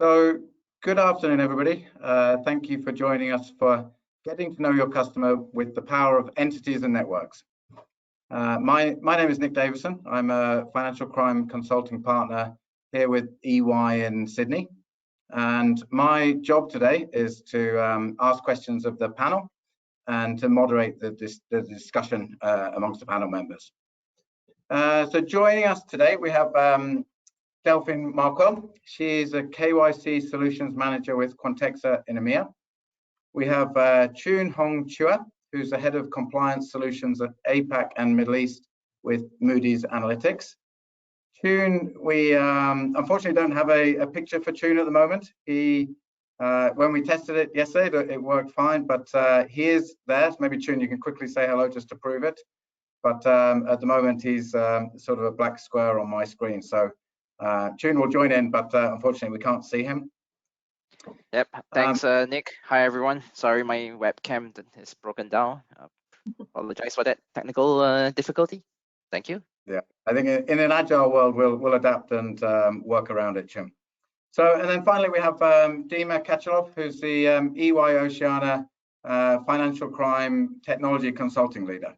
So, good afternoon, everybody. Thank you for joining us for getting to know your customer with the power of entities and networks. My name is Nick Davison. I'm a financial crime consulting partner here with EY in Sydney. And my job today is to ask questions of the panel and to moderate the discussion amongst the panel members. So joining us today, we have Delphine Marquel. She's a KYC Solutions Manager with Quantexa in EMEA. We have Chun Hong Chua, who's the Head of Compliance Solutions at APAC and Middle East with Moody's Analytics. Chun, we unfortunately don't have a picture for Chun at the moment. He, when we tested it yesterday, it worked fine, but he is there. Maybe Chun, you can quickly say hello just to prove it. But at the moment, he's sort of a black square on my screen. So Chun will join in, but unfortunately we can't see him. Yep, thanks Nick. Hi everyone. Sorry my webcam is broken down. Apologize for that technical difficulty. Thank you. Yeah, I think in an agile world we'll adapt and work around it, Chun. So, and then finally we have Dima Kachalov, who's the EY Oceania Financial Crime Technology Consulting Leader.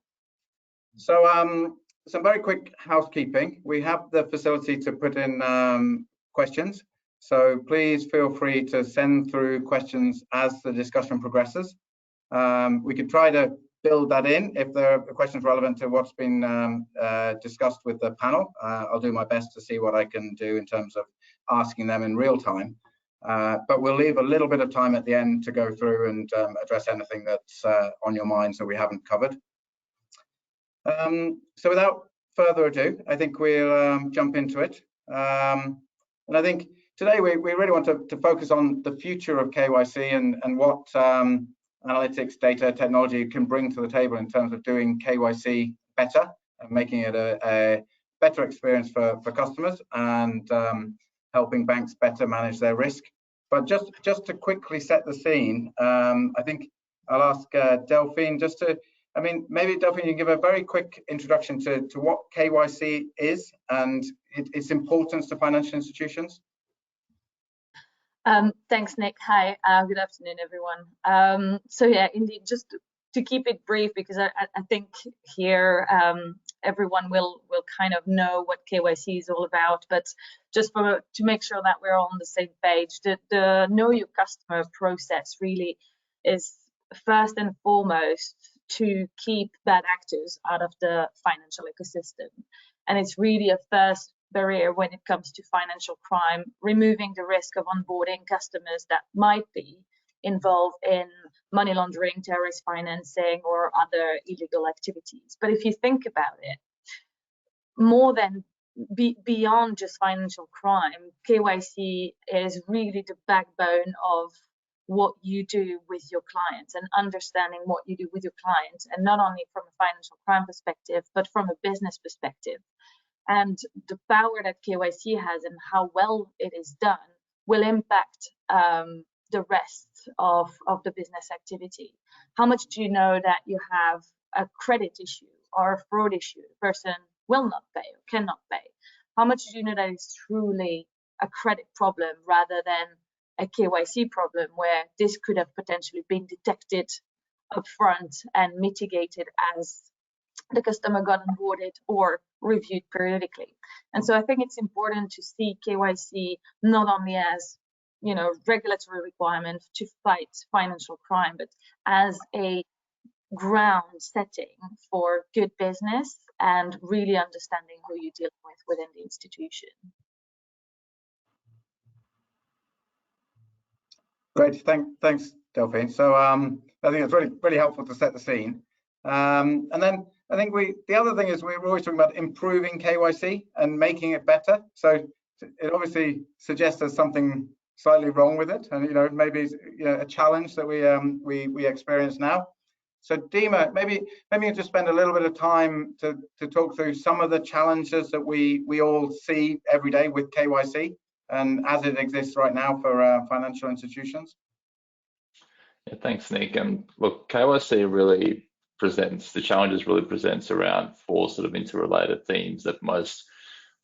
So some very quick housekeeping. We have the facility to put in questions, so please feel free to send through questions as the discussion progresses. We can try to build that in if there are questions relevant to what's been discussed with the panel. I'll do my best to see what I can do in terms of asking them in real time. But we'll leave a little bit of time at the end to go through and address anything that's on your mind that we haven't covered. So without further ado, I think we'll jump into it. And I think today we really want to focus on the future of KYC and what analytics, data, technology can bring to the table in terms of doing KYC better and making it a better experience for customers and helping banks better manage their risk. But just to quickly set the scene, I think I'll ask Delphine just to, I mean, maybe Delphine, you can give a very quick introduction to what KYC is and its importance to financial institutions. Thanks, Nick. Hi, good afternoon, everyone. So yeah, indeed, just to keep it brief, because I think here everyone will kind of know what KYC is all about, but just to make sure that we're all on the same page, the Know Your Customer process really is first and foremost to keep bad actors out of the financial ecosystem. And it's really a first barrier when it comes to financial crime, removing the risk of onboarding customers that might be involved in money laundering, terrorist financing, or other illegal activities. But if you think about it, more than beyond just financial crime, KYC is really the backbone of what you do with your clients and understanding what you do with your clients, and not only from a financial crime perspective, but from a business perspective. And the power that KYC has and how well it is done will impact the rest of the business activity. How much do you know that you have a credit issue or a fraud issue? A person will not pay or cannot pay. How much do you know that it's truly a credit problem rather than a KYC problem, where this could have potentially been detected upfront and mitigated as the customer got onboarded or reviewed periodically? And so I think it's important to see KYC not only as, you know, regulatory requirement to fight financial crime, but as a ground setting for good business and really understanding who you're dealing with within the institution. Great, thanks, Delphine. So I think it's really helpful to set the scene. And then I think the other thing is we're always talking about improving KYC and making it better. So it obviously suggests there's something slightly wrong with it, and you know, maybe a challenge that we experience now. So Dima, maybe you just spend a little bit of time to talk through some of the challenges that we all see every day with KYC and as it exists right now for financial institutions. Yeah, thanks, Nick. And look, KYC really presents around four sort of interrelated themes that most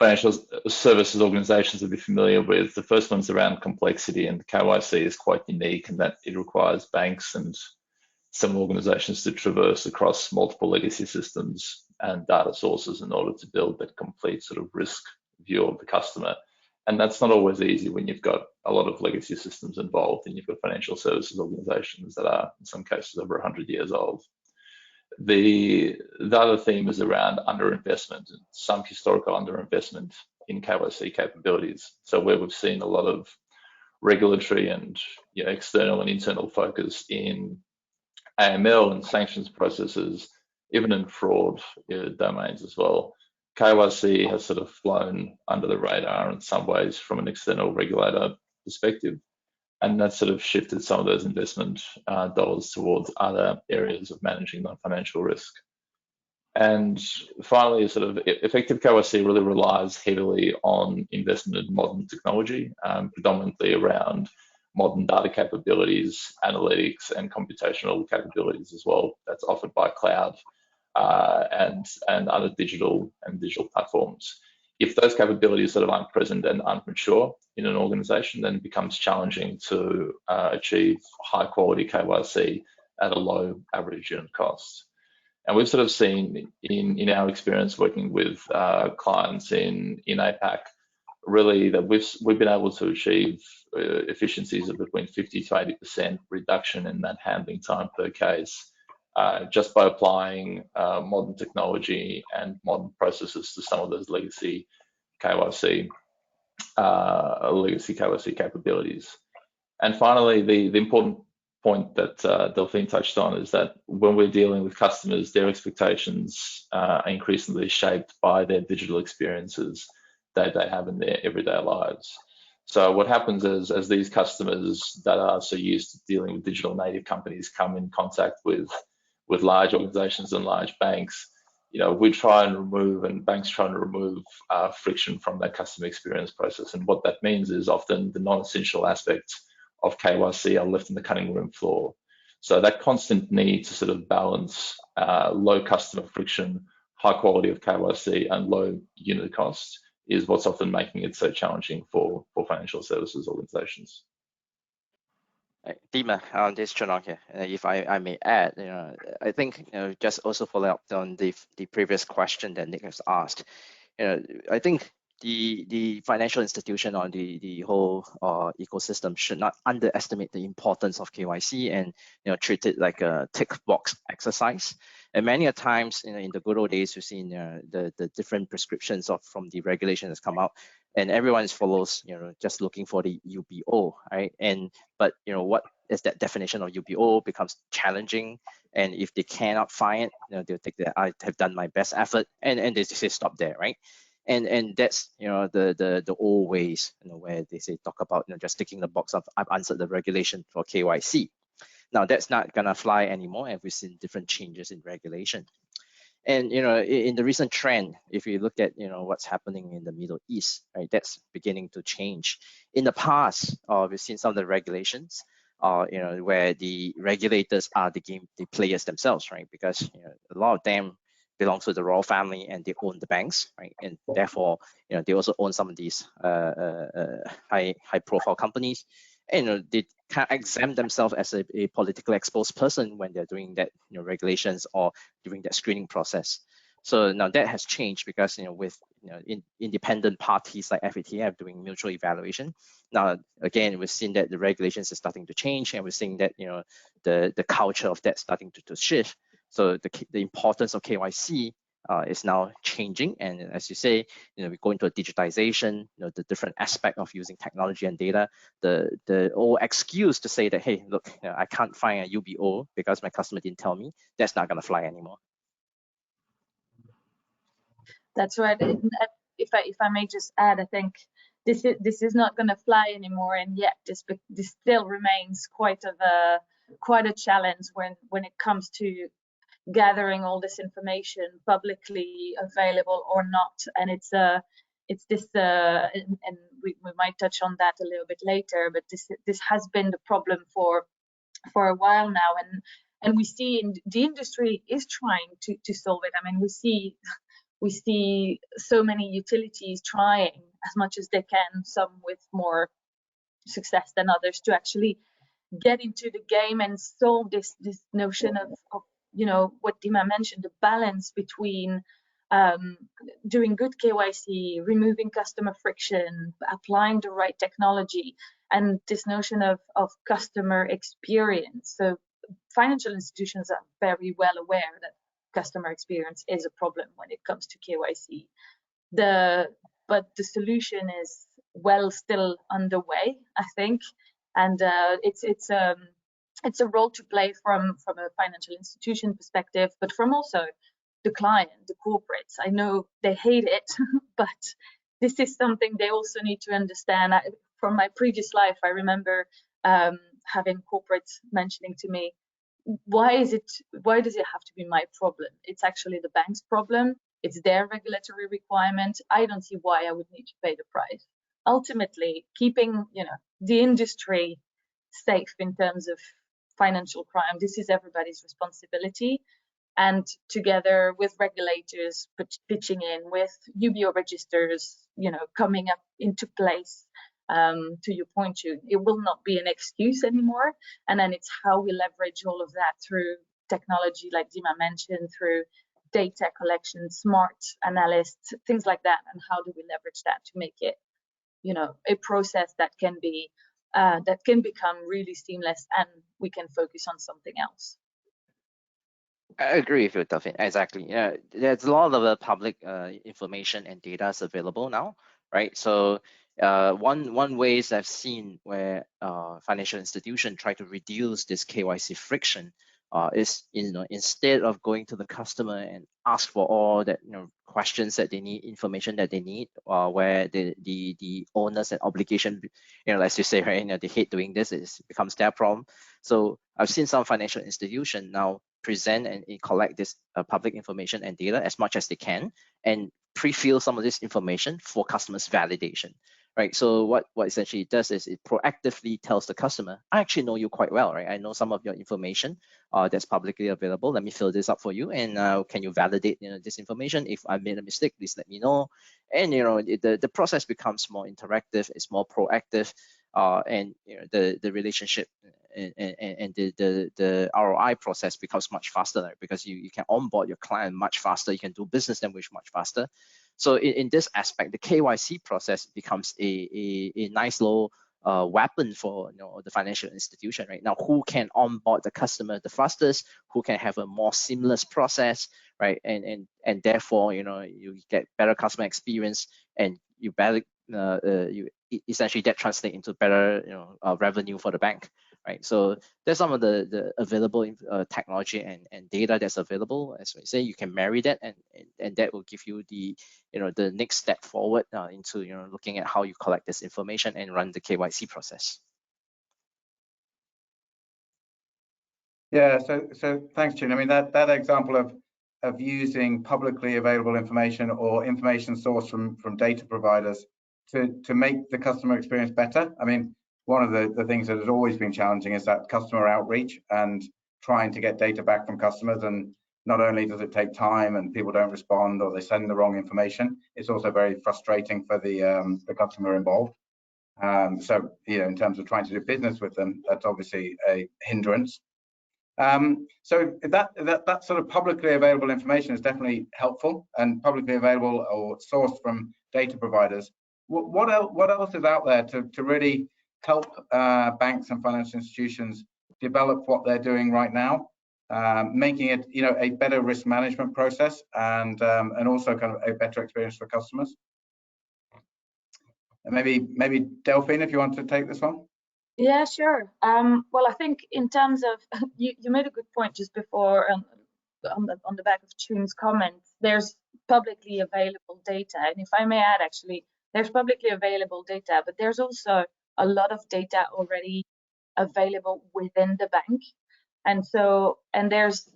financial services organizations will be familiar with. The first one's around complexity, and KYC is quite unique in that it requires banks and some organizations to traverse across multiple legacy systems and data sources in order to build that complete sort of risk view of the customer. And that's not always easy when you've got a lot of legacy systems involved and you've got financial services organizations that are, in some cases, over 100 years old. The other theme is around underinvestment, some historical underinvestment in KYC capabilities. So where we've seen a lot of regulatory and external and internal focus in AML and sanctions processes, even in fraud domains as well, KYC has sort of flown under the radar in some ways from an external regulator perspective. And that sort of shifted some of those investment dollars towards other areas of managing non-financial risk. And finally, sort of effective KYC really relies heavily on investment in modern technology, predominantly around modern data capabilities, analytics, and computational capabilities as well. That's offered by cloud and other digital platforms. If those capabilities sort of aren't present and aren't mature in an organization, then it becomes challenging to achieve high quality KYC at a low average unit cost. And we've sort of seen in our experience working with clients in APAC, really that we've been able to achieve efficiencies of between 50 to 80% reduction in that handling time per case, just by applying modern technology and modern processes to some of those legacy KYC capabilities. And finally, the important point that Delphine touched on is that when we're dealing with customers, their expectations are increasingly shaped by their digital experiences that they have in their everyday lives. So what happens is, as these customers that are so used to dealing with digital native companies come in contact with large organizations and large banks, we try and remove, and banks try and remove friction from that customer experience process. And what that means is often the non-essential aspects of KYC are left on the cutting room floor. So that constant need to sort of balance low customer friction, high quality of KYC, and low unit cost is what's often making it so challenging for financial services organizations. Dima, this is Chunong here. If I may add, I think just also follow up on the previous question that Nick has asked. I think the financial institution or the whole ecosystem should not underestimate the importance of KYC and treat it like a tick box exercise. And many a times in the good old days, we've seen the different prescriptions from the regulation that's come out, and everyone follows just looking for the UBO, right? But what is that definition of UBO becomes challenging, and if they cannot find it, they'll take that I have done my best effort, and they say stop there, right? And that's the old ways where they say talk about just ticking the box of I've answered the regulation for KYC. Now that's not gonna fly anymore, and we've seen different changes in regulation. And in the recent trend, if you look at what's happening in the Middle East, right, that's beginning to change. In the past, we've seen some of the regulations, where the regulators are the players themselves, right? Because a lot of them belong to the royal family and they own the banks, right? And therefore, they also own some of these high-profile companies. And they can't exempt themselves as a politically exposed person when they're doing that regulations or during that screening process. So now that has changed because with independent parties like FATF doing mutual evaluation. Now again, we've seen that the regulations are starting to change, and we're seeing that the culture of that starting to shift. So the importance of KYC is now changing, and as you say, we go into a digitization, the different aspect of using technology and data, the old excuse to say that, hey, look, I can't find a UBO because my customer didn't tell me, that's not going to fly anymore. That's right. If I may just add, I think this is not going to fly anymore, and yet this still remains quite a challenge when it comes to gathering all this information publicly available or not. And it's this and we might touch on that a little bit later, but this has been the problem for a while now, and we see the industry is trying to solve it. I mean, we we see so many utilities trying as much as they can, some with more success than others, to actually get into the game and solve this notion of you know, what Dima mentioned, the balance between doing good KYC, removing customer friction, applying the right technology, and this notion of customer experience. So financial institutions are very well aware that customer experience is a problem when it comes to KYC. But the solution is still underway, I think, and it's a role to play from a financial institution perspective, but from also the client, the corporates. I know they hate it, but this is something they also need to understand. From my previous life, I remember having corporates mentioning to me, why does it have to be my problem? It's actually the bank's problem. It's their regulatory requirement. I don't see why I would need to pay the price. Ultimately, keeping, you know, the industry safe in terms of financial crime, this is everybody's responsibility. And together with regulators pitching in, with UBO registers, you know, coming up into place, to your point, Jude, it will not be an excuse anymore. And then it's how we leverage all of that through technology, like Dima mentioned, through data collection, smart analysts, things like that. And how do we leverage that to make it, you know, a process that can be that can become really seamless, and we can focus on something else. I agree with you, Delphine. Exactly. Yeah, there's a lot of public information and data is available now, right? So one ways I've seen where financial institutions try to reduce this KYC friction is, you know, instead of going to the customer and ask for all that, you know, questions that they need, information that they need, where the owners and obligation, you know, as you say, right, you know, they hate doing this, it becomes their problem. So I've seen some financial institution now present and collect this public information and data as much as they can, and pre-fill some of this information for customers' validation, right? So what essentially it does is it proactively tells the customer, I actually know you quite well, right? I know some of your information that's publicly available. Let me fill this up for you, and can you validate, you know, this information? If I made a mistake, please let me know. And, you know, the process becomes more interactive, it's more proactive, and, you know, the relationship and the ROI process becomes much faster, right? Because you can onboard your client much faster, you can do business them much faster. So in this aspect, the KYC process becomes a nice little weapon for, you know, the financial institution, right? Now, who can onboard the customer the fastest, who can have a more seamless process, right? And therefore, you know, you get better customer experience, and you better you essentially that translate into better, you know, revenue for the bank, right? So there's some of the available technology and data that's available. As we say, you can marry that, and that will give you the, you know, the next step forward into, you know, looking at how you collect this information and run the KYC process. Yeah, so thanks, June. I mean, that example of using publicly available information or information sourced from data providers to make the customer experience better. I mean, one of the things that has always been challenging is that customer outreach and trying to get data back from customers. And not only does it take time and people don't respond or they send the wrong information, it's also very frustrating for the customer involved. So, you know, in terms of trying to do business with them, that's obviously a hindrance. So that sort of publicly available information is definitely helpful, and publicly available or sourced from data providers. What else is out there to really help banks and financial institutions develop what they're doing right now, making it, you know, a better risk management process, and also kind of a better experience for customers? And maybe Delphine, if you want to take this one. Yeah, sure. Well, I think in terms of you made a good point just before on the back of Chune's comments. There's publicly available data, and if I may add, actually, there's publicly available data, but there's also a lot of data already available within the bank, and there's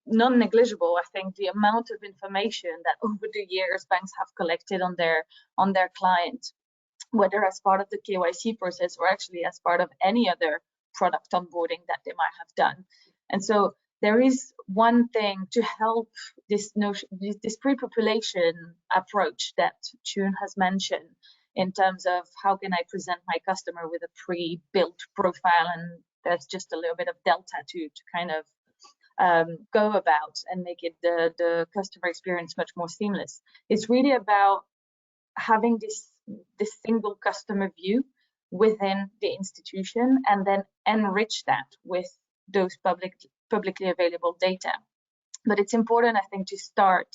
non-negligible, I think, the amount of information that over the years banks have collected on their clients, whether as part of the KYC process or actually as part of any other product onboarding that they might have done. And so there is one thing to help this notion, this pre-population approach that Chun has mentioned, in terms of how can I present my customer with a pre-built profile, and there's just a little bit of delta to kind of go about and make it the customer experience much more seamless. It's really about having this single customer view within the institution, and then enrich that with those publicly available data. But it's important, I think, to start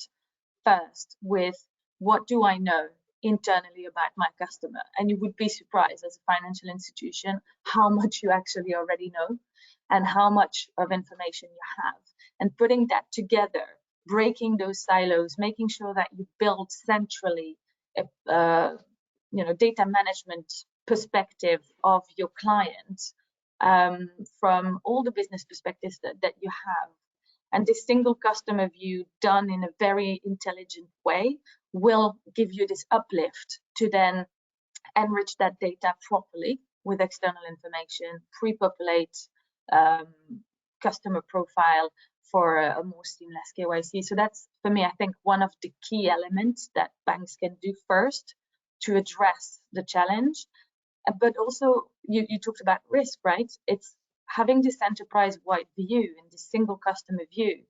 first with what do I know internally about my customer. And you would be surprised as a financial institution how much you actually already know and how much of information you have. And putting that together, breaking those silos, making sure that you build centrally a data management perspective of your clients, from all the business perspectives that you have. And this single customer view done in a very intelligent way will give you this uplift to then enrich that data properly with external information, pre-populate customer profile for a more seamless KYC. So that's, for me, I think one of the key elements that banks can do first to address the challenge. But also, you talked about risk, right? It's having this enterprise-wide view and this single customer view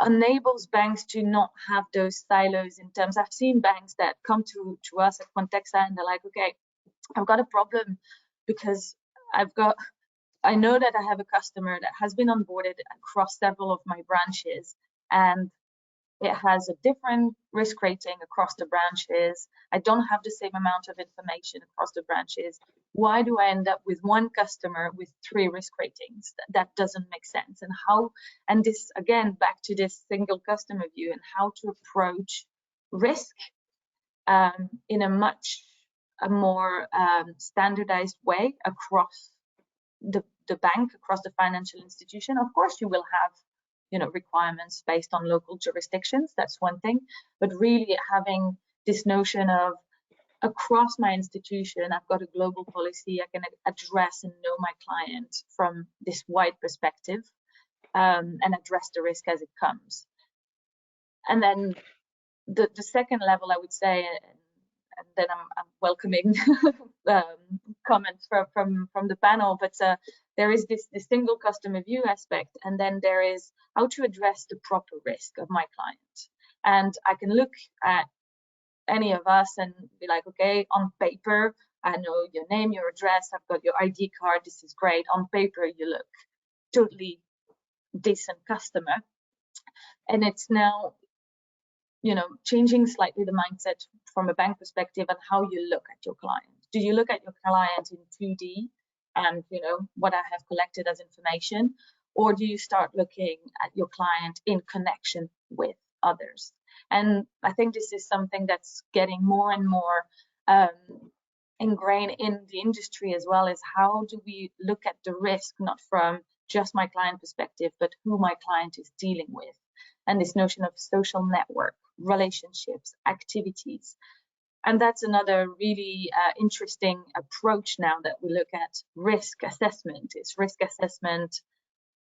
enables banks to not have those silos in terms. I've seen banks that come to us at Quantexa and they're like, okay, I've got a problem because I know that I have a customer that has been onboarded across several of my branches, and it has a different risk rating across the branches. I don't have the same amount of information across the branches. Why do I end up with one customer with 3 risk ratings? That doesn't make sense. And this, again, back to this single customer view and how to approach risk in a much more standardized way across the bank, across the financial institution. Of course, you will have requirements based on local jurisdictions. That's one thing, but really having this notion of across my institution, I've got a global policy. I can address and know my client from this wide perspective, and address the risk as it comes. And then the second level, I would say, and then I'm welcoming comments from the panel, but there is this single customer view aspect, and then there is how to address the proper risk of my client. And I can look at any of us and be like, okay, on paper, I know your name, your address, I've got your ID card, this is great. On paper, you look totally decent customer. And it's now, changing slightly the mindset from a bank perspective and how you look at your client. Do you look at your client in 2D and, what I have collected as information? Or do you start looking at your client in connection with others? And I think this is something that's getting more and more ingrained in the industry as well, is how do we look at the risk, not from just my client perspective, but who my client is dealing with. And this notion of social network, relationships, activities. And that's another really interesting approach now that we look at risk assessment. It's risk assessment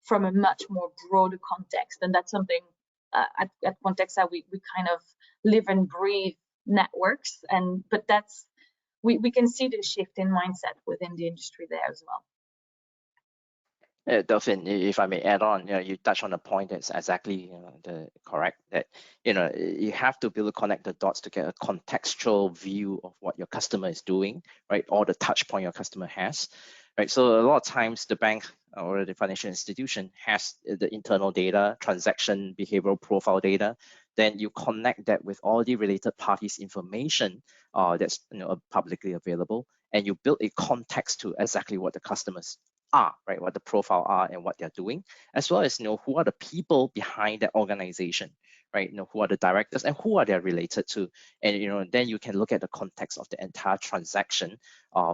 from a much more broader context. And that's something at Quantexa, we kind of live and breathe networks. But that's, we can see the shift in mindset within the industry there as well. Delphine, if I may add on, you touch on a point that's exactly correct, that you have to be able to connect the dots to get a contextual view of what your customer is doing, right? Or the touch point your customer has, right? So a lot of times the bank or the financial institution has the internal data, transaction behavioral profile data. Then you connect that with all the related parties information that's publicly available, and you build a context to exactly what the customers are, right? What the profile are and what they're doing, as well as who are the people behind that organization, right? Who are the directors and who are they related to, and then you can look at the context of the entire transaction,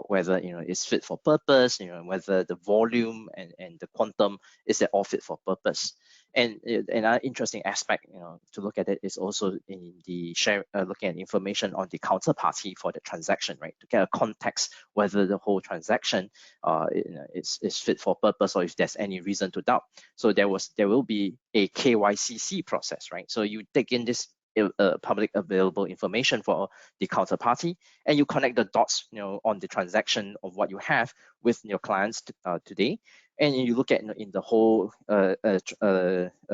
whether it's fit for purpose, whether the volume and the quantum is that all fit for purpose. And another interesting aspect, to look at it is also in the looking at information on the counterparty for the transaction, right? To get a context whether the whole transaction is fit for purpose or if there's any reason to doubt. So there will be a KYCC process, right? So you take in this public available information for the counterparty, and you connect the dots, on the transaction of what you have with your clients today, and you look at in the whole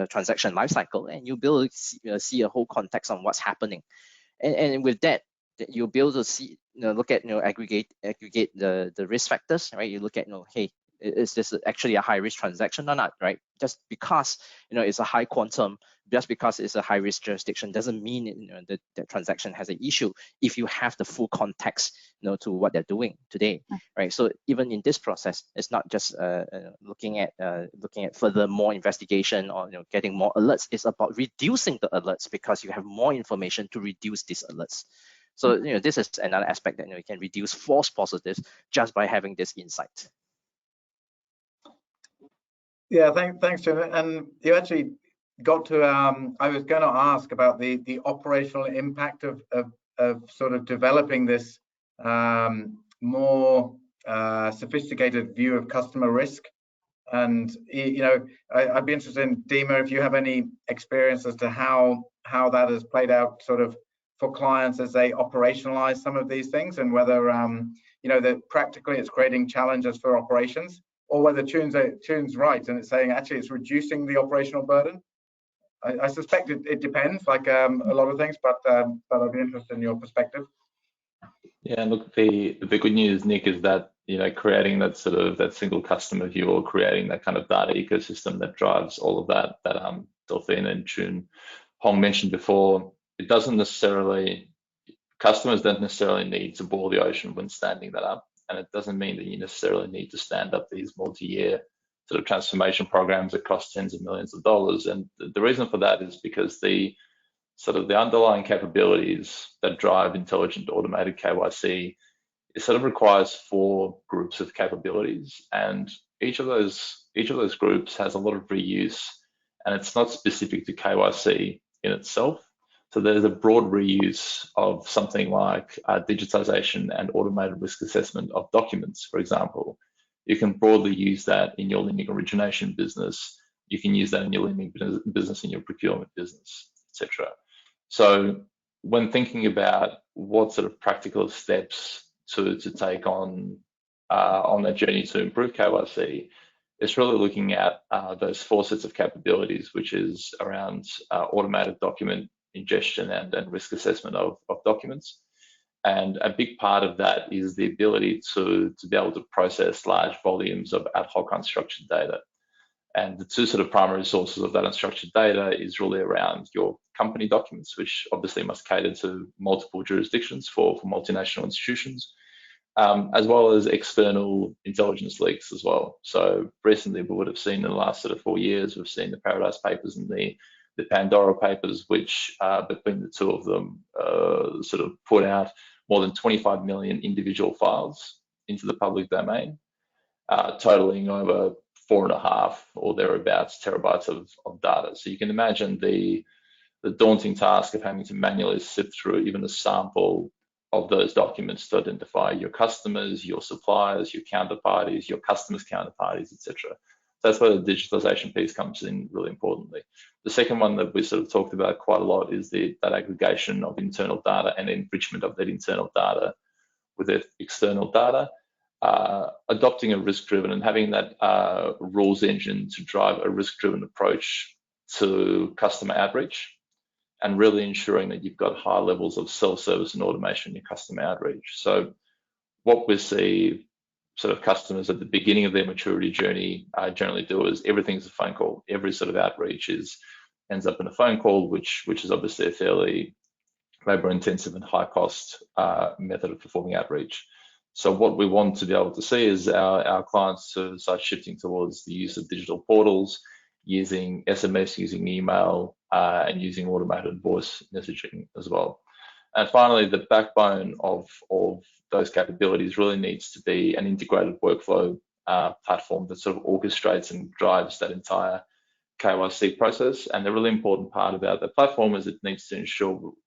transaction lifecycle, and you'll be able to see a whole context on what's happening, and with that, you'll be able to see, look at, aggregate the risk factors, right? You look at, hey, is this actually a high risk transaction or not, right? Just because it's a high quantum, just because it's a high risk jurisdiction doesn't mean that the transaction has an issue if you have the full context to what they're doing today, right? So even in this process, it's not just looking at further more investigation or getting more alerts. It's about reducing the alerts because you have more information to reduce these alerts. So this is another aspect that you can reduce false positives just by having this insight. Yeah, thanks, Jim. And you actually got to, I was going to ask about the operational impact of sort of developing this more sophisticated view of customer risk. And I'd be interested in, Dima, if you have any experience as to how that has played out sort of for clients as they operationalize some of these things, and whether that practically it's creating challenges for operations, or whether Tune's right and it's saying actually it's reducing the operational burden. I suspect it depends, like a lot of things, but I'd be interested in your perspective. Yeah, look, the good news, Nick, is that creating that sort of that single customer view, or creating that kind of data ecosystem that drives all of that Delphine and Tune Hong mentioned before, it doesn't necessarily, customers don't necessarily need to boil the ocean when standing that up. And it doesn't mean that you necessarily need to stand up these multi-year sort of transformation programs that cost tens of millions of dollars. And the reason for that is because the underlying capabilities that drive intelligent automated KYC, it sort of requires 4 groups of capabilities, and each of those groups has a lot of reuse, and it's not specific to KYC in itself. So there's a broad reuse of something like digitization and automated risk assessment of documents, for example. You can broadly use that in your lending origination business. You can use that in your lending business, in your procurement business, etc. So when thinking about what sort of practical steps to take on that journey to improve KYC, it's really looking at those 4 sets of capabilities, which is around automated document ingestion and risk assessment of documents. And a big part of that is the ability to be able to process large volumes of ad hoc unstructured data. And the 2 sort of primary sources of that unstructured data is really around your company documents, which obviously must cater to multiple jurisdictions for multinational institutions, as well as external intelligence leaks as well. So recently we would have seen in the last sort of 4 years, we've seen the Paradise Papers and the Pandora Papers, which between the 2 of them sort of put out more than 25 million individual files into the public domain, totaling over 4.5 or thereabouts terabytes of data. So you can imagine the daunting task of having to manually sift through even a sample of those documents to identify your customers, your suppliers, your counterparties, your customers' counterparties, etc. That's where the digitalization piece comes in really importantly. The second one that we sort of talked about quite a lot is that aggregation of internal data and enrichment of that internal data with the external data. Adopting a risk-driven and having that rules engine to drive a risk-driven approach to customer outreach, and really ensuring that you've got high levels of self-service and automation in your customer outreach. So what we see sort of customers at the beginning of their maturity journey generally do is everything's a phone call. Every sort of outreach ends up in a phone call, which is obviously a fairly labor-intensive and high-cost method of performing outreach. So what we want to be able to see is our clients to start shifting towards the use of digital portals, using SMS, using email, and using automated voice messaging as well. And finally, the backbone of those capabilities really needs to be an integrated workflow platform that sort of orchestrates and drives that entire KYC process. And the really important part about the platform is it needs to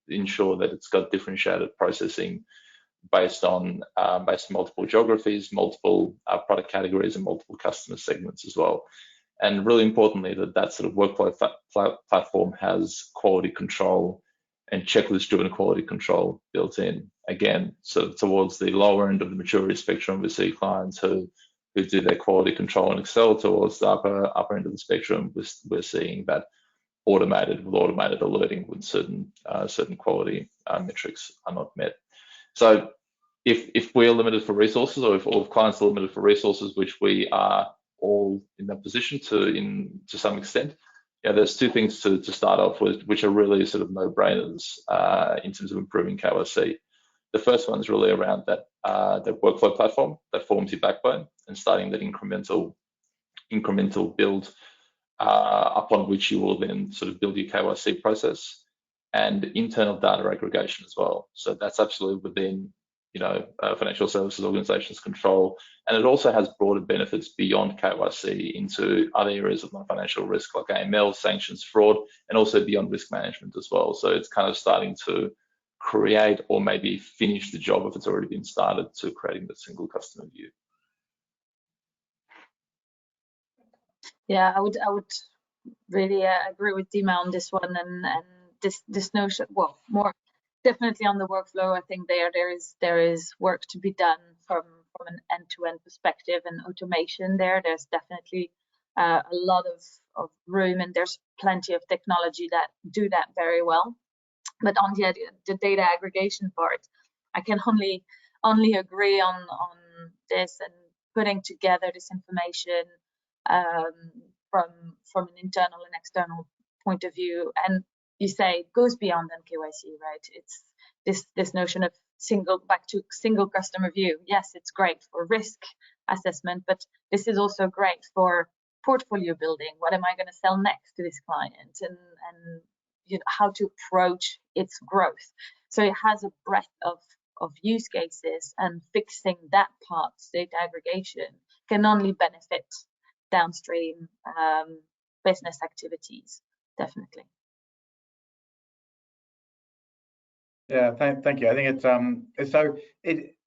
ensure that it's got differentiated processing based on multiple geographies, multiple product categories, and multiple customer segments as well. And really importantly, that sort of workflow platform has quality control and checklist-driven quality control built in. Again, so towards the lower end of the maturity spectrum, we see clients who do their quality control in Excel. Towards the upper end of the spectrum, we're seeing that automated alerting when certain quality metrics are not met. So if we're limited for resources, or if all clients are limited for resources, which we are all in that position to some extent, there's two things to start off with, which are really sort of no-brainers in terms of improving KYC. The first one is really around that workflow platform that forms your backbone, and starting that incremental build upon which you will then sort of build your KYC process, and internal data aggregation as well. So that's absolutely within financial services organizations' control, and it also has broader benefits beyond KYC into other areas of non-financial risk like AML, sanctions, fraud, and also beyond risk management as well. So it's kind of starting to create, or maybe finish the job if it's already been started, to creating the single customer view. Yeah, I would really agree with Dima on this one, and this notion, well, more definitely on the workflow. I think there is work to be done from an end-to-end perspective, and automation there's definitely a lot of room, and there's plenty of technology that do that very well. But on the data aggregation part, I can only agree on this, and putting together this information from an internal and external point of view. And you say it goes beyond KYC, right? It's this notion of single customer view. Yes, it's great for risk assessment, but this is also great for portfolio building. What am I going to sell next to this client, and how to approach its growth? So it has a breadth of use cases, and fixing that part, data aggregation, can only benefit downstream business activities, definitely. Yeah, thank you. I think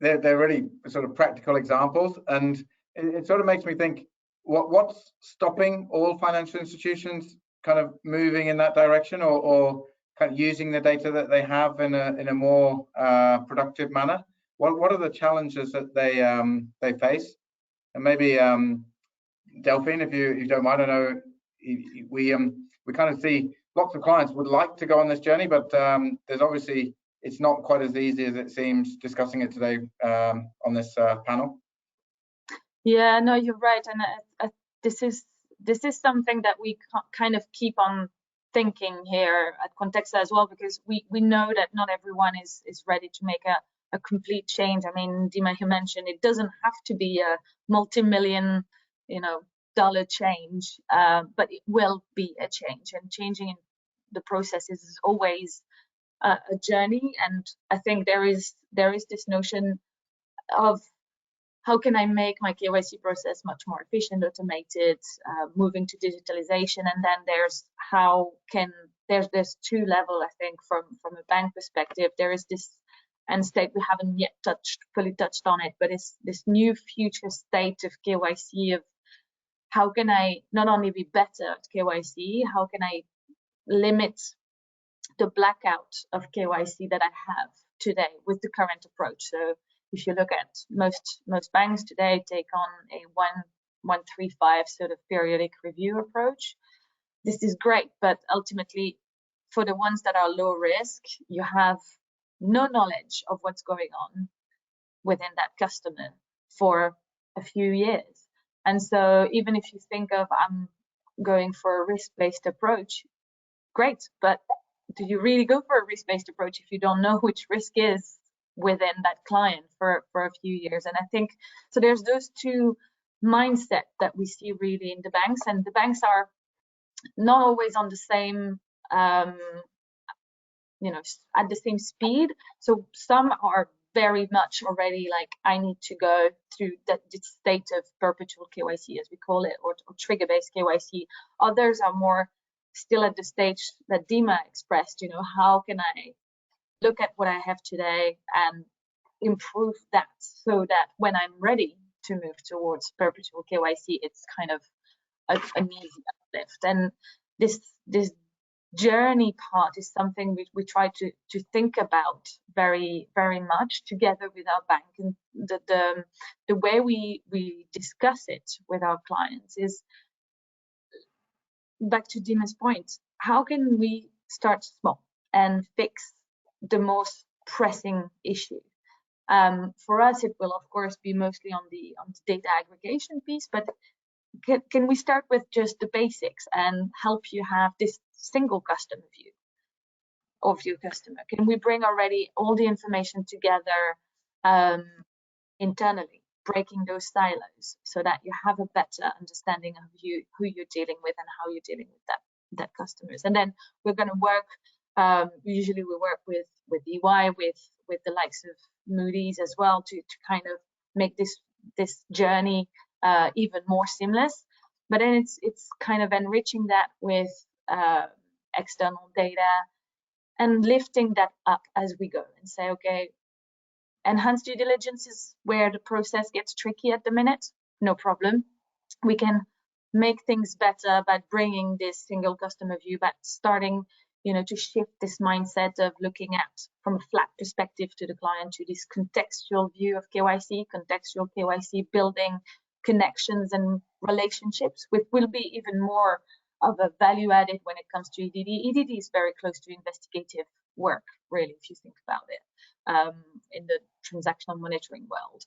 they're really sort of practical examples, and it sort of makes me think, what's stopping all financial institutions kind of moving in that direction, or kind of using the data that they have in a more productive manner? What are the challenges that they face? And maybe Delphine, if you don't mind, I know we kind of see lots of clients would like to go on this journey, but there's obviously, it's not quite as easy as it seems discussing it today on this panel. Yeah, no, you're right, and this is something that we kind of keep on thinking here at Contextual as well, because we know that not everyone is ready to make a complete change. I mean, Dima, you mentioned it doesn't have to be a multi-million, dollar change, but it will be a change, and changing the processes is always a journey. And I think there is this notion of how can I make my KYC process much more efficient, automated, moving to digitalization, and then there's two levels. I think from a bank perspective, there is this end state we haven't yet fully touched on it, but it's this new future state of KYC, of how can I not only be better at KYC, how can I limit the blackout of KYC that I have today with the current approach. So if you look at most banks today take on a 135 sort of periodic review approach. This is great, but ultimately for the ones that are low risk, you have no knowledge of what's going on within that customer for a few years. And so even if you think of I'm going for a risk-based approach, great, but do you really go for a risk-based approach if you don't know which risk is within that client for a few years? And I think so there's those two mindset that we see really in the banks, and the banks are not always on the same at the same speed. So some are very much already like, I need to go through the state of perpetual KYC, as we call it, or trigger-based KYC. Others are more still at the stage that Dima expressed, you know, how can I look at what I have today and improve that so that when I'm ready to move towards perpetual KYC, it's kind of an easy uplift. And this journey part is something we try to think about very, very much together with our bank. And the way we discuss it with our clients is, back to Dima's point, how can we start small and fix the most pressing issue? For us, it will of course be mostly on the data aggregation piece, but can we start with just the basics and help you have this single customer view of your customer? Can we bring already all the information together internally, breaking those silos so that you have a better understanding of who you're dealing with and how you're dealing with that customers? And then we're going to work, usually we work with EY, with the likes of Moody's as well, to kind of make this journey even more seamless. But then it's kind of enriching that with external data and lifting that up as we go and say, okay, enhanced due diligence is where the process gets tricky at the minute. No problem. We can make things better by bringing this single customer view, but starting, you know, to shift this mindset of looking at from a flat perspective to the client to this contextual view of KYC, contextual KYC, building connections and relationships, which will be even more of a value added when it comes to EDD. EDD is very close to investigative work, really, if you think about it. In the transactional monitoring world,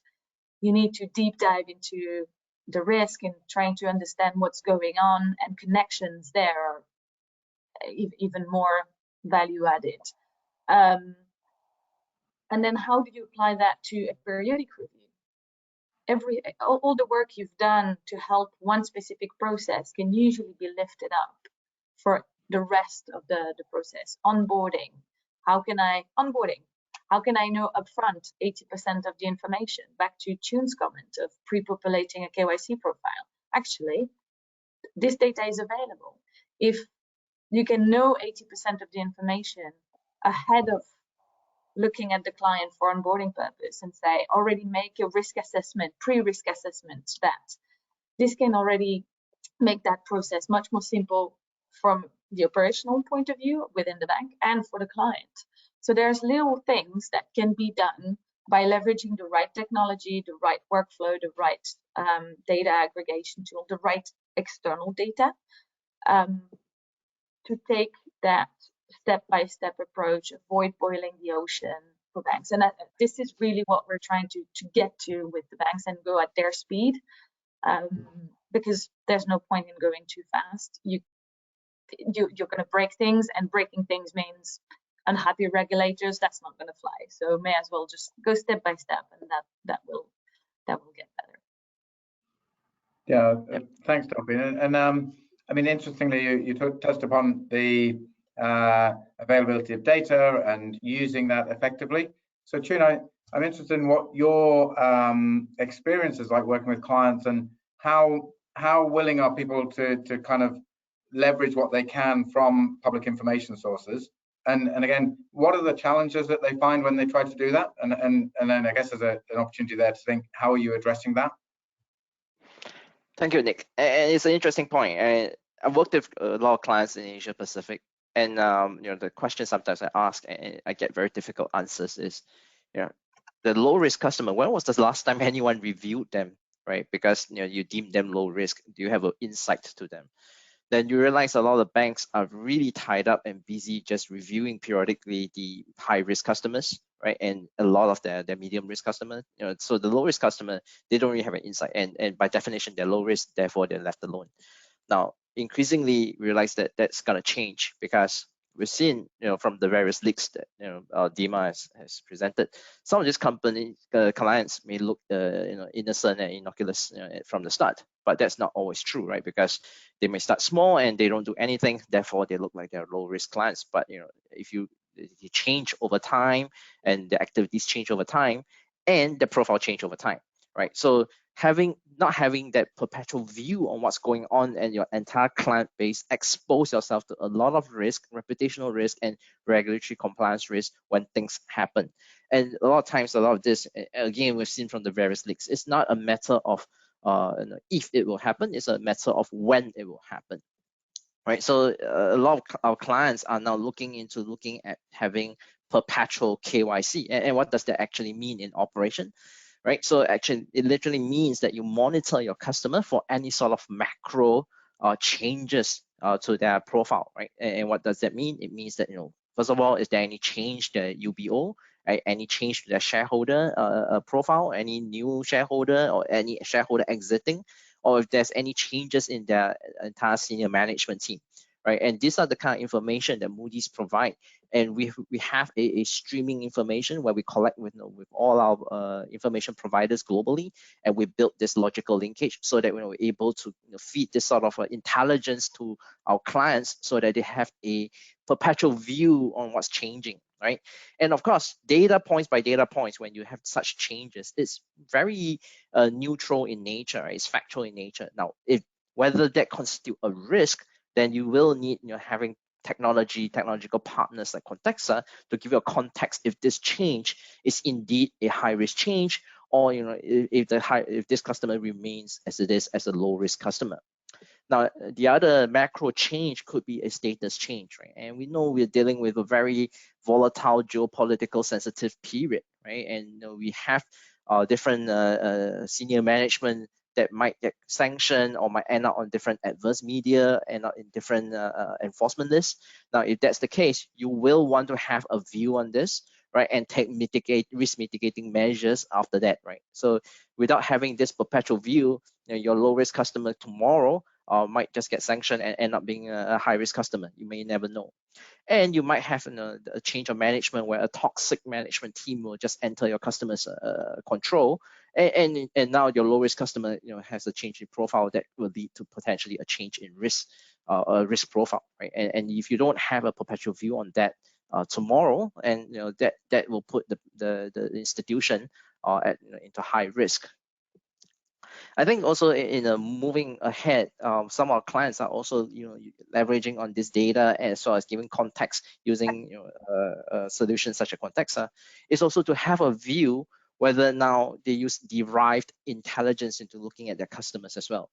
you need to deep dive into the risk and trying to understand what's going on, and connections there are even more value added. And then how do you apply that to a periodic review? All the work you've done to help one specific process can usually be lifted up for the rest of the process. Onboarding. How can I know upfront 80% of the information? Back to Tune's comment of pre-populating a KYC profile. Actually, this data is available. If you can know 80% of the information ahead of looking at the client for onboarding purpose and say, already make your risk assessment, pre-risk assessment, that this can already make that process much more simple from the operational point of view within the bank and for the client. So there's little things that can be done by leveraging the right technology, the right workflow, the right data aggregation tool, the right external data, to take that step-by-step approach, avoid boiling the ocean for banks. And this is really what we're trying to get to with the banks and go at their speed, because there's no point in going too fast. You're going to break things, and breaking things means unhappy regulators. That's not going to fly. So may as well just go step by step, and that will get better. Yeah, thanks, Delphine. And I mean, interestingly, you touched upon the availability of data and using that effectively. So Tune, I'm interested in what your experience is like working with clients, and how willing are people to kind of leverage what they can from public information sources, and again, what are the challenges that they find when they try to do that, and then I guess there's an opportunity there to think, how are you addressing that? Thank you, Nick. And it's an interesting point. I've worked with a lot of clients in Asia Pacific, and you know, the question sometimes I ask and I get very difficult answers is, you know, the low risk customer, when was the last time anyone reviewed them, right? Because, you know, you deem them low risk. Do you have an insight to them? Then you realize a lot of banks are really tied up and busy just reviewing periodically the high risk customers, right? And a lot of their medium risk customers, you know, so the low risk customer, they don't really have an insight, and by definition, they're low risk, therefore they're left alone. Now, increasingly realize that that's gonna change, because we've seen, you know, from the various leaks that, you know, Dima has presented, some of these company clients may look, you know, innocent and innocuous, you know, from the start, but that's not always true, right? Because they may start small and they don't do anything, therefore they look like they're low risk clients. But, you know, if you they change over time, and the activities change over time, and the profile change over time, right? So not having that perpetual view on what's going on and your entire client base, expose yourself to a lot of risk, reputational risk, and regulatory compliance risk when things happen. And a lot of times, a lot of this, again, we've seen from the various leaks, it's not a matter of if it will happen, it's a matter of when it will happen, right? So a lot of our clients are now looking at having perpetual KYC. And what does that actually mean in operation? Right, so actually it literally means that you monitor your customer for any sort of macro changes to their profile, right? And what does that mean? It means that, first of all, is there any change to UBO, right? Any change to their shareholder profile, any new shareholder or any shareholder exiting, or if there's any changes in their entire senior management team, right? And these are the kind of information that Moody's provide. And we have a streaming information where we collect with all our information providers globally, and we built this logical linkage so that we're able to feed this sort of intelligence to our clients so that they have a perpetual view on what's changing, right? And of course, data points by data points, when you have such changes, it's very neutral in nature, right? It's factual in nature. Now, whether that constitute a risk, then you will need having technological partners like Contextual to give you a context if this change is indeed a high risk change, or if this customer remains as it is as a low risk customer. Now, the other macro change could be a status change, right? And we know we're dealing with a very volatile geopolitical sensitive period, right? And we have different senior management that might get sanctioned or might end up on different adverse media, end up in different enforcement lists. Now, if that's the case, you will want to have a view on this, right? And take risk mitigating measures after that, right? So without having this perpetual view, your low risk customer tomorrow might just get sanctioned and end up being a high risk customer. You may never know. And you might have a change of management where a toxic management team will just enter your customer's control, and now your low risk customer has a change in profile that will lead to potentially a change in risk profile, right? And if you don't have a perpetual view on that tomorrow, and that will put the institution into high risk. I think also in moving ahead, some of our clients are also leveraging on this data as well as giving context using solutions such as Quantexa. Is also to have a view whether now they use derived intelligence into looking at their customers as well,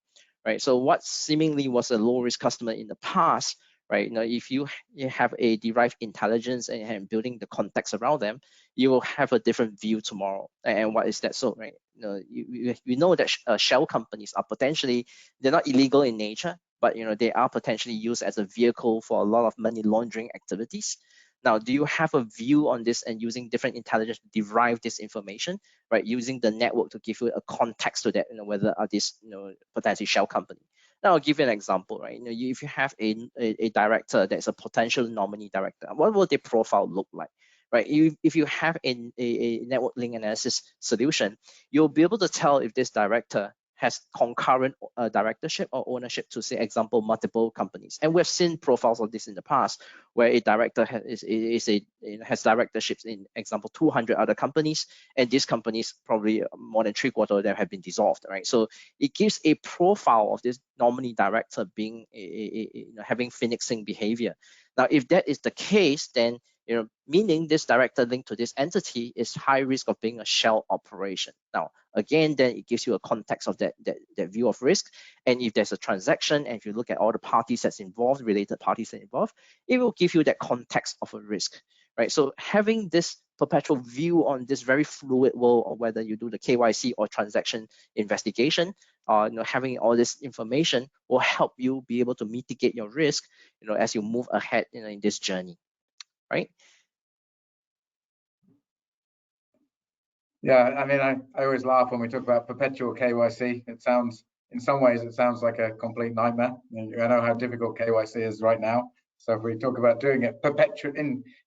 right? So what seemingly was a low risk customer in the past, right? If you have a derived intelligence and building the context around them, you will have a different view tomorrow. And what is that so, right? We know that shell companies are potentially, they're not illegal in nature, but they are potentially used as a vehicle for a lot of money laundering activities. Now, do you have a view on this and using different intelligence to derive this information, right? Using the network to give you a context to that, whether are these potentially shell company. Now, I'll give you an example, right? If you have a director that's a potential nominee director, what will their profile look like? Right, if you have a network link analysis solution, you'll be able to tell if this director has concurrent directorship or ownership to, say, example, multiple companies. And we've seen profiles of this in the past, where a director has directorships in, example, 200 other companies, and these companies probably more than 3/4 of them have been dissolved, right? So it gives a profile of this nominee director being having phoenixing behavior. Now, if that is the case, then meaning this director linked to this entity is high risk of being a shell operation. Now, again, then it gives you a context of that view of risk. And if there's a transaction, and if you look at all the parties that's involved, related parties that are involved, it will give you that context of a risk, right? So having this perpetual view on this very fluid world of whether you do the KYC or transaction investigation, having all this information will help you be able to mitigate your risk, as you move ahead in this journey. Right? Yeah, I mean, I always laugh when we talk about perpetual KYC. It sounds, in some ways, it sounds like a complete nightmare. I know how difficult KYC is right now. So if we talk about doing it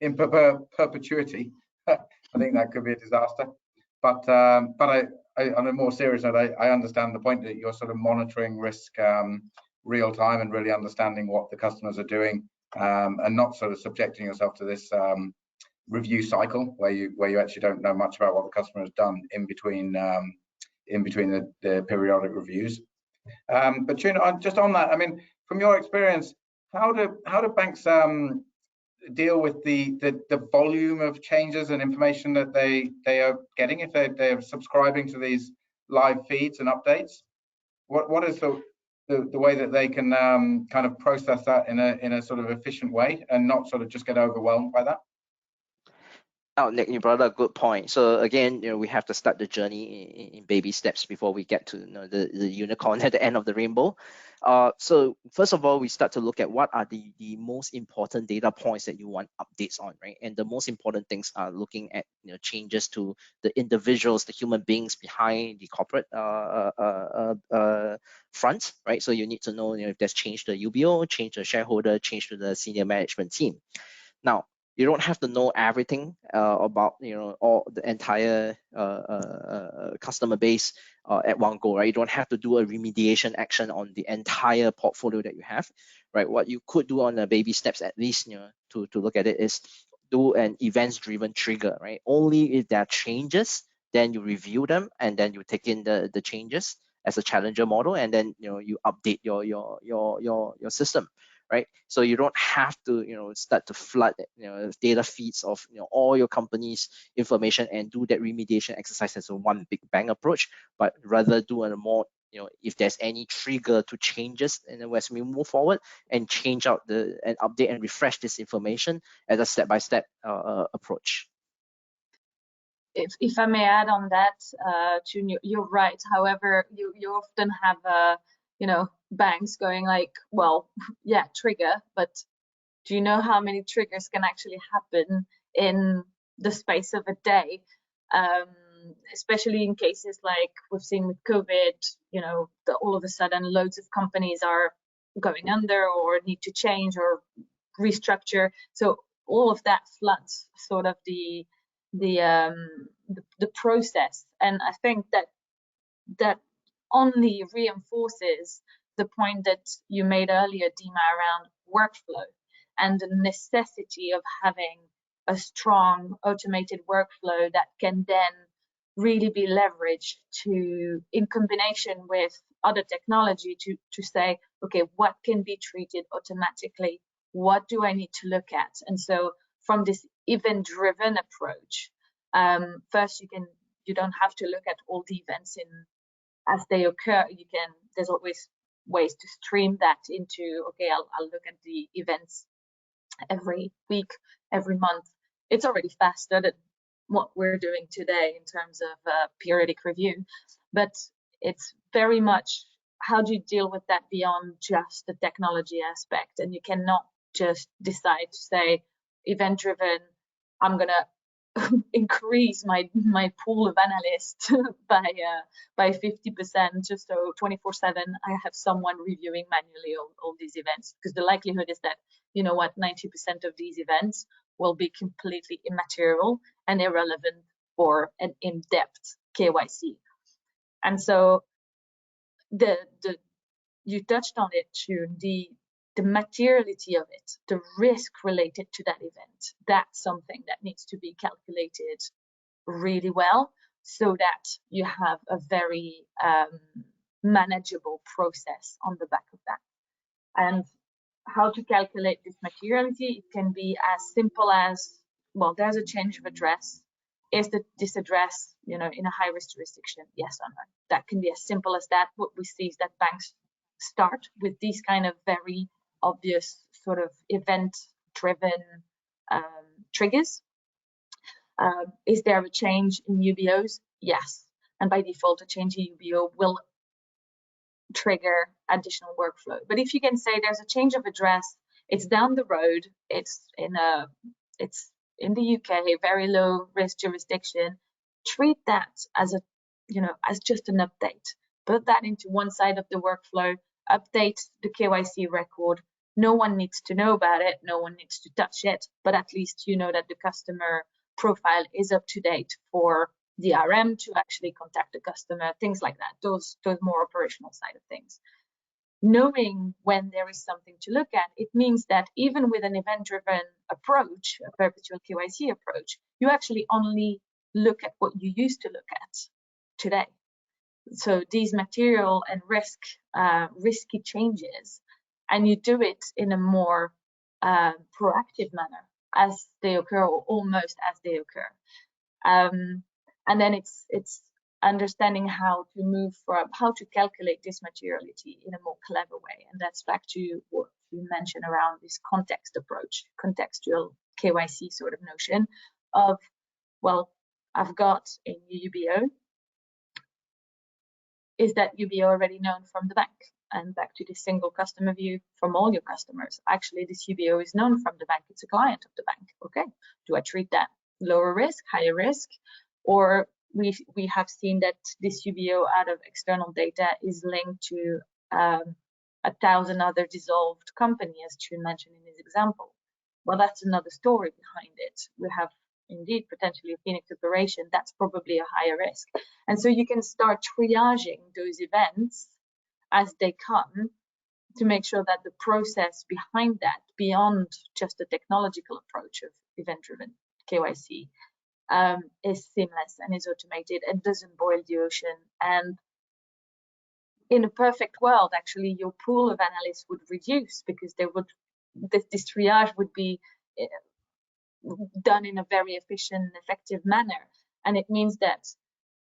in perpetuity, I think that could be a disaster. But on a more serious note, I understand the point that you're sort of monitoring risk real time and really understanding what the customers are doing, and not sort of subjecting yourself to this review cycle where you actually don't know much about what the customer has done in between the periodic reviews. But Tuna, just on that, I mean, from your experience, how do banks deal with the volume of changes and information that they are getting if they're subscribing to these live feeds and updates? What is the way that they can kind of process that in a sort of efficient way and not sort of just get overwhelmed by that? Oh, Nick, you brought up a good point. So again, we have to start the journey in baby steps before we get to the unicorn at the end of the rainbow. So first of all, we start to look at what are the most important data points that you want updates on, right? And the most important things are looking at changes to the individuals, the human beings behind the corporate front, right? So you need to know if there's change to the UBO, change to the shareholder, change to the senior management team. Now, you don't have to know everything about all the entire customer base at one go, right? You don't have to do a remediation action on the entire portfolio that you have, right? What you could do on the baby steps, at least, to look at it, is do an events-driven trigger, right? Only if there are changes, then you review them, and then you take in the changes as a challenger model, and then you update your system. Right, so you don't have to start to flood data feeds of all your company's information and do that remediation exercise as a one big bang approach, but rather do a more if there's any trigger to changes, and then as we move forward and change out and update and refresh this information as a step-by-step approach. If I may add on that, Chun, you're right. However, you often have banks going like, well, yeah, trigger, but do you know how many triggers can actually happen in the space of a day? Especially in cases like we've seen with COVID, all of a sudden loads of companies are going under or need to change or restructure. So all of that floods sort of the process, and I think that only reinforces the point that you made earlier, Dima, around workflow and the necessity of having a strong automated workflow that can then really be leveraged in combination with other technology to say, okay, what can be treated automatically? What do I need to look at? And so from this event-driven approach, first you don't have to look at all the events as they occur. There's always ways to stream that into, okay, I'll look at the events every week, every month. It's already faster than what we're doing today in terms of periodic review, but it's very much how do you deal with that beyond just the technology aspect. And you cannot just decide to say event driven, I'm gonna increase my pool of analysts by 50%, just so 24/7 I have someone reviewing manually all these events, because the likelihood is that 90% of these events will be completely immaterial and irrelevant for an in-depth KYC. And so you touched on it, Chun, the materiality of it, the risk related to that event, that's something that needs to be calculated really well so that you have a very manageable process on the back of that. And how to calculate this materiality, it can be as simple as, well, there's a change of address. Is this address in a high-risk jurisdiction? Yes or no? That can be as simple as that. What we see is that banks start with these kind of very obvious sort of event-driven triggers. Is there a change in UBOs? Yes. And by default, a change in UBO will trigger additional workflow. But if you can say there's a change of address, it's down the road, it's in the UK, very low risk jurisdiction, treat that as as just an update. Put that into one side of the workflow, update the KYC record. No one needs to know about it, no one needs to touch it, but at least you know that the customer profile is up to date for the RM to actually contact the customer, things like that, those more operational side of things. knowing when there is something to look at, it means that even with an event-driven approach, a perpetual KYC approach, you actually only look at what you used to look at today. So these material and risky changes, and you do it in a more proactive manner as they occur, or almost as they occur. And then it's understanding how to calculate this materiality in a more clever way. And that's back to what you mentioned around this context approach, contextual KYC sort of notion of, well, I've got a new UBO. Is that UBO already known from the bank? And back to the single customer view from all your customers. Actually, this UBO is known from the bank. It's a client of the bank. Okay, do I treat that lower risk, higher risk? Or we have seen that this UBO out of external data is linked to 1,000 other dissolved companies, as Chun mentioned in his example. Well, that's another story behind it. We have indeed potentially a Phoenix operation. That's probably a higher risk. And so you can start triaging those events as they come to make sure that the process behind that, beyond just the technological approach of event-driven KYC, is seamless and is automated and doesn't boil the ocean. And in a perfect world, actually, your pool of analysts would reduce because this triage would be done in a very efficient and effective manner. And it means that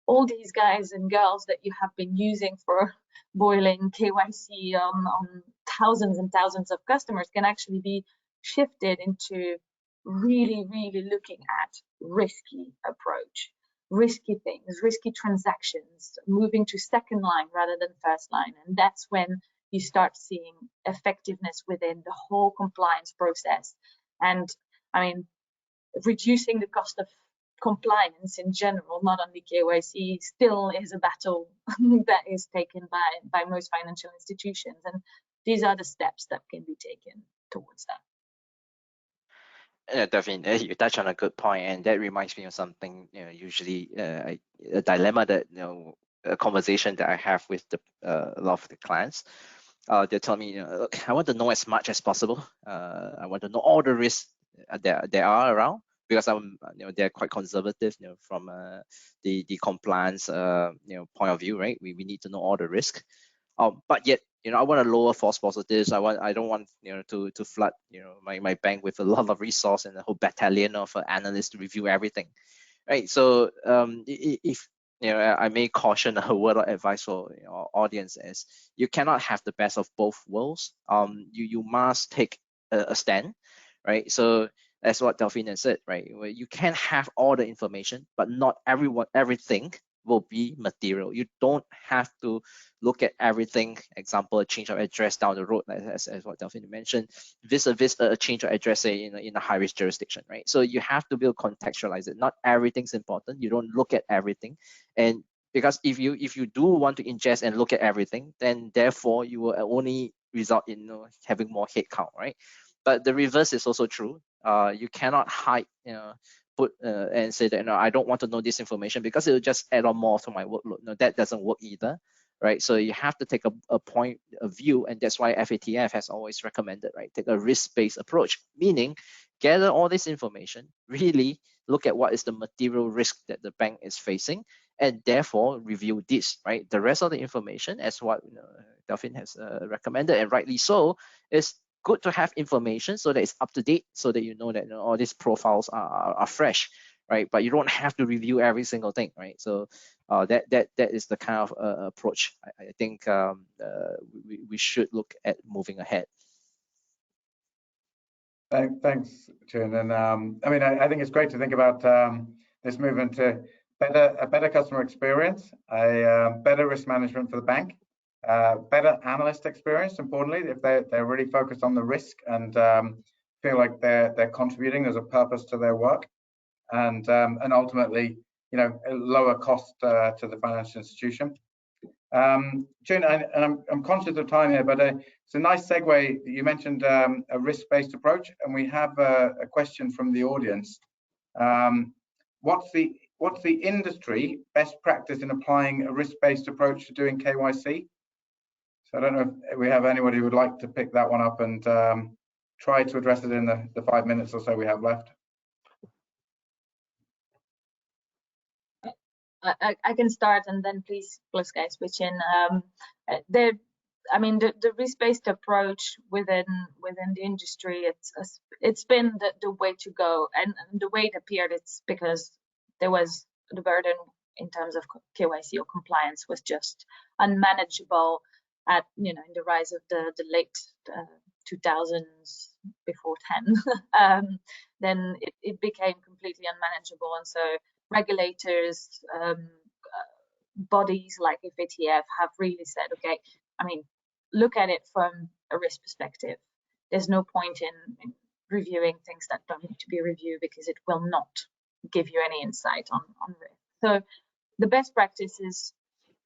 all these guys and girls that you have been using for boiling KYC on thousands and thousands of customers can actually be shifted into really, really looking at risky approach, risky things, risky transactions, moving to second line rather than first line. And that's when you start seeing effectiveness within the whole compliance process. And I mean, reducing the cost of compliance in general, not only KYC, still is a battle that is taken by most financial institutions. And these are the steps that can be taken towards that. Yeah, definitely, you touch on a good point, and that reminds me of something. Usually a dilemma that a conversation that I have with a lot of the clients. They tell me, look, I want to know as much as possible. I want to know all the risks there are around, because they're quite conservative, from the compliance point of view, right? We need to know all the risk. But yet, I want to lower false positives. I don't want to flood my bank with a lot of resource and a whole battalion of analysts to review everything, right? So if I may caution a word of advice for our audience is, you cannot have the best of both worlds. You must take a stand, right? So that's what Delphine said, right? Where you can have all the information, but not everything will be material. You don't have to look at everything. Example, a change of address down the road, as what Delphine mentioned, vis-a-vis a change of address, say in a high-risk jurisdiction, right? So you have to be able to contextualize it. Not everything's important. You don't look at everything, and because if you do want to ingest and look at everything, then therefore you will only result in having more head count, right? But the reverse is also true. You cannot hide, and say that I don't want to know this information because it will just add on more to my workload. No, that doesn't work either, right? So you have to take a point of view, and that's why FATF has always recommended, right? Take a risk-based approach, meaning gather all this information, really look at what is the material risk that the bank is facing, and therefore review this, right? The rest of the information, as what Delphine has recommended, and rightly so, is good to have information so that it's up to date, so that that all these profiles are fresh, right? But you don't have to review every single thing, right? So that is the kind of approach I think we should look at moving ahead. Thanks, Chun. And I mean, I think it's great to think about this movement to a better customer experience, a better risk management for the bank, better analyst experience, importantly, if they're really focused on the risk and feel like they're contributing, there's a purpose to their work, and ultimately, a lower cost to the financial institution. Chun, and I'm conscious of time here, but it's a nice segue. You mentioned a risk-based approach, and we have a question from the audience. What's the industry best practice in applying a risk-based approach to doing KYC? So I don't know if we have anybody who would like to pick that one up and try to address it in the 5 minutes or so we have left. I can start, and then please guys switch in. The risk-based approach within the industry, it's been the way to go, and the way it appeared, it's because there was the burden in terms of KYC or compliance was just unmanageable at in the rise of the late 2000s, before 10. Then it became completely unmanageable, and so regulators, bodies like FATF have really said, okay, look at it from a risk perspective. There's no point in reviewing things that don't need to be reviewed, because it will not give you any insight on risk. So the best practice is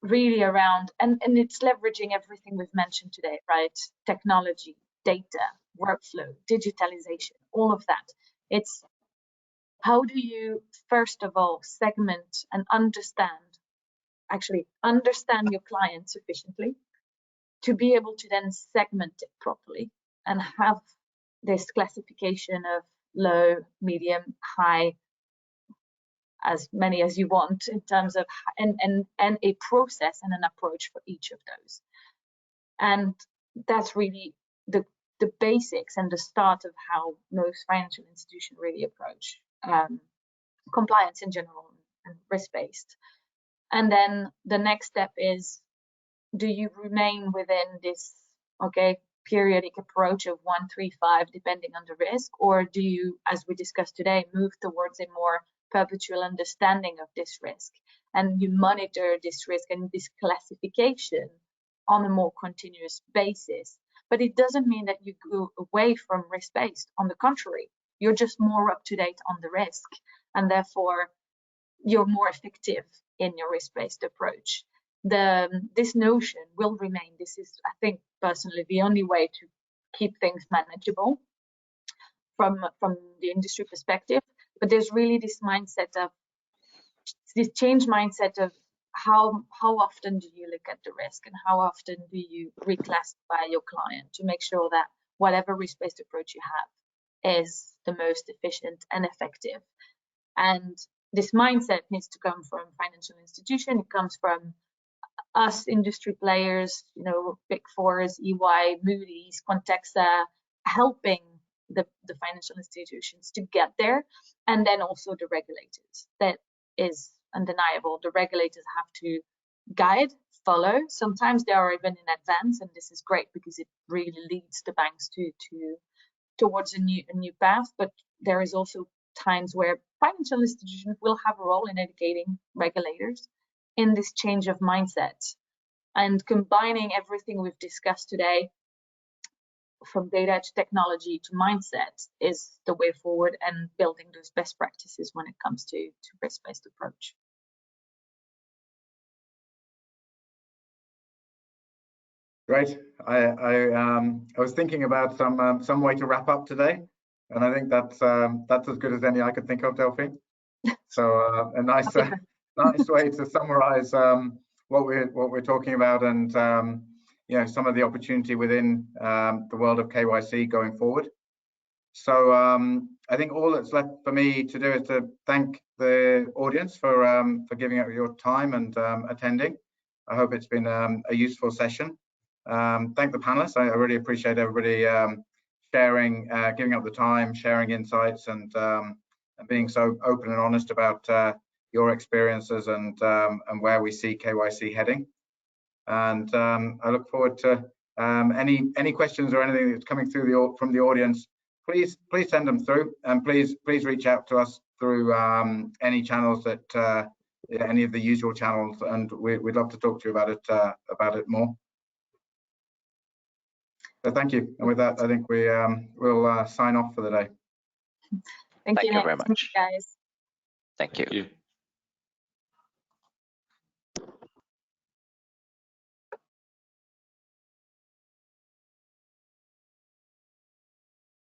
really around, and it's leveraging everything we've mentioned today, right? Technology, data, workflow, digitalization, all of that. It's how do you, first of all, segment and understand your client sufficiently to be able to then segment it properly and have this classification of low, medium, high, as many as you want in terms of, and a process and an approach for each of those. And that's really the basics and the start of how most financial institutions really approach compliance in general and risk-based. And then the next step is, do you remain within this periodic approach of 1, 3, 5, depending on the risk, or do you, as we discussed today, move towards a more perpetual understanding of this risk, and you monitor this risk and this classification on a more continuous basis? But it doesn't mean that you go away from risk-based. On the contrary, you're just more up to date on the risk, and therefore you're more effective in your risk-based approach. This notion will remain. This is, I think, personally, the only way to keep things manageable from the industry perspective. But there's really this change mindset of how often do you look at the risk, and how often do you reclassify your client to make sure that whatever risk-based approach you have is the most efficient and effective. And this mindset needs to come from financial institution. It comes from us industry players, Big Fours, EY, Moody's, Quantexa, helping the financial institutions to get there, and then also the regulators. That is undeniable. The regulators have to guide, follow. Sometimes they are even in advance, and this is great because it really leads the banks towards a new path. But there is also times where financial institutions will have a role in educating regulators in this change of mindset, and combining everything we've discussed today, from data to technology to mindset, is the way forward, and building those best practices when it comes to risk-based approach. Great. I was thinking about some way to wrap up today, and I think that's as good as any I could think of, Delphine. So a nice way to summarize what we're talking about, and some of the opportunity within the world of KYC going forward. So I think all that's left for me to do is to thank the audience for giving up your time and attending. I hope it's been a useful session. Thank the panelists. I really appreciate everybody sharing, giving up the time, sharing insights, and being so open and honest about your experiences and where we see KYC heading. And I look forward to any questions or anything that's coming through from the audience. Please send them through, and please reach out to us through any channels that any of the usual channels, and we'd love to talk to you about it more. So thank you, and with that, I think we'll sign off for the day. Thank you very much, guys. Thank you. Thank you.